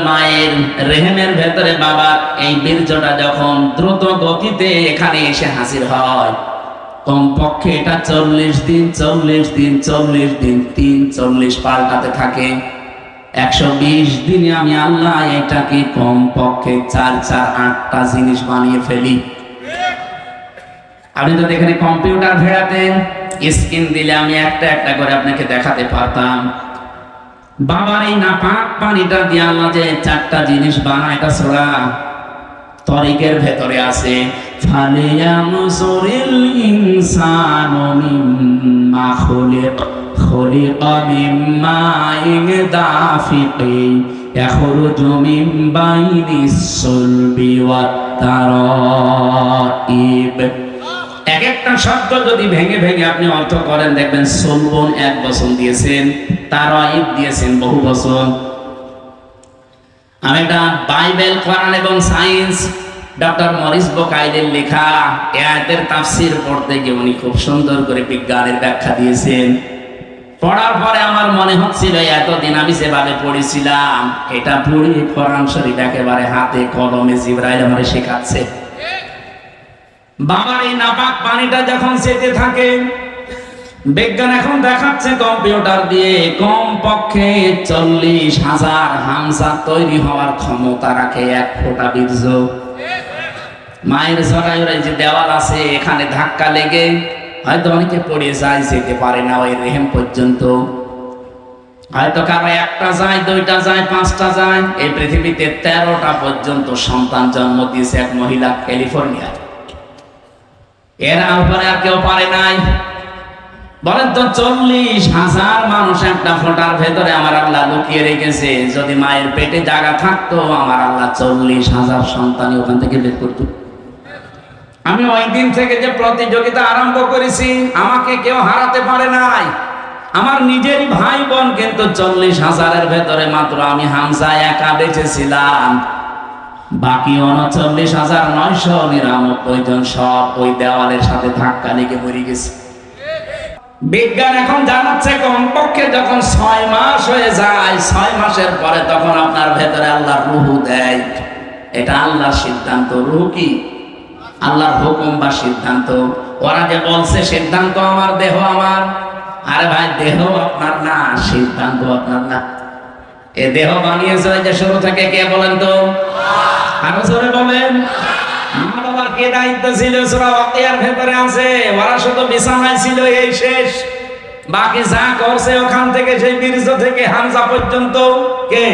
মায়ের রেহেমের ভেতরে বাবার এই বীর্যটা যখন দ্রুত গতিতে এখানে এসে হাজির হয়, কমপক্ষে এটা 40 দিন 40 পাল্টাতে থাকে। 120 দিনে আমি আল্লাহ এটাকে কমপক্ষে 4-8টা জিনিস বানিয়ে ফেলি। আপনি যদি এখানে কম্পিউটার ভেড়াতেন, স্ক্রিন দিলে আমি একটা একটা করে আপনাকে দেখাতে পারতাম। বাবার এই নাপাক পানিটা দিয়ে আল্লাহ যে 4টা জিনিস বানায়, এটা সূরা তরিকের ভেতরে আছে। ফালিয়ানসুরিল ইনসানু মিম্মা খুলিকা মিম্মা দাফিকিন ইয়াখরুজু মিন বাইনিস সুলবি ওয়াত তারাইব। এক একটা শব্দ যদি ভেঙে ভেঙে আপনি অর্থ করেন, দেখবেন সুলবুন 1 বচন দিয়েছেন, তারাইব দিয়েছেন বহু বচন। আমি এটা বাইবেল, কোরআন এবং সায়েন্স ডক্টর মরিস বোকাইলের লেখা আয়াতের তাফসীর পড়তে গিয়ে উনি খুব সুন্দর করে বিজ্ঞানের ব্যাখ্যা দিয়েছেন। পড়ার পরে আমার মনে হচ্ছিল এতদিন আমি যেভাবে পড়েছিলাম, এটা পড়ে কোরআন শরীফ একেবারে হাতে কলমে জিবরাইল আমারে শেখাচ্ছে। বাবার এই নাপাক পানিটা যখন যেতে থাকে, বিজ্ঞান এখন দেখাচ্ছে কম্পিউটার দিয়ে কমপক্ষে 40,000 হামজা তৈরি হওয়ার ক্ষমতা রাখে 1 ফোঁটা বীর্য। মায়ের জরায়ুর যে দেওয়াল আছে, এখানে ধাক্কা লেগে হয়তো অনেকে পড়ে যায়, যেতে পারে না ওই রেহেম পর্যন্ত। হয়তো কারো 1টা যায়, 2টা যায়, 5টা যায়। এই পৃথিবীতে 13টা পর্যন্ত সন্তান জন্ম দিয়েছে এক মহিলা ক্যালিফোর্নিয়ায়। এর উপরে আর কেউ পারে নাই। বলেন তো 40,000 মানুষ একটা ফোঁটার ভেতরে আমার আল্লাহ লুকিয়ে রেখেছে। যদি মায়ের পেটে জায়গা থাকতো, আমার আল্লাহ 40,000 সন্তান ওখান থেকে বের করত। আমি ওই দিন থেকে যে প্রতিযোগিতা আরম্ভ করেছি, আমাকে কেউ হারাতে পারে নাই। আমার নিজেরই ভাই বোন কিন্তু 40,000-এর ভেতরে মাত্র আমি হামজা একা বেঁচেছিলাম। বাকি 39,999 জন সব ওই দেওয়ালের সাথে ধাক্কা লেগে মরে গেছে। বিজ্ঞান এখন জানাচ্ছে কমপক্ষে যখন 6 মাস হয়ে যায়, 6 মাসের পরে তখন আপনার ভেতরে আল্লাহর রূহ দেয়। এটা আল্লাহর সিদ্ধান্ত। রূহ কি? আল্লাহর হুকুম বা সিদ্ধান্ত। ওরা যে বলছে সিদ্ধান্ত আমার, দেহ আমার, আরে ভাই দেহ আপনার না, সিদ্ধান্ত আপনার না। এ দেহ বানিয়েছে যে শুরু থেকে কে বলেন তো? আরো জোরে বলেন। মা বাবার কে দায়িত্ব ছিল? সূরা ওয়াকিয়ার ভেতরে আছে, ওরা শুধু বিছানায় ছিল, এই শেষ। বাকি যা করছে ওখান থেকে, সেই বীর্য থেকে হামজা পর্যন্ত কে?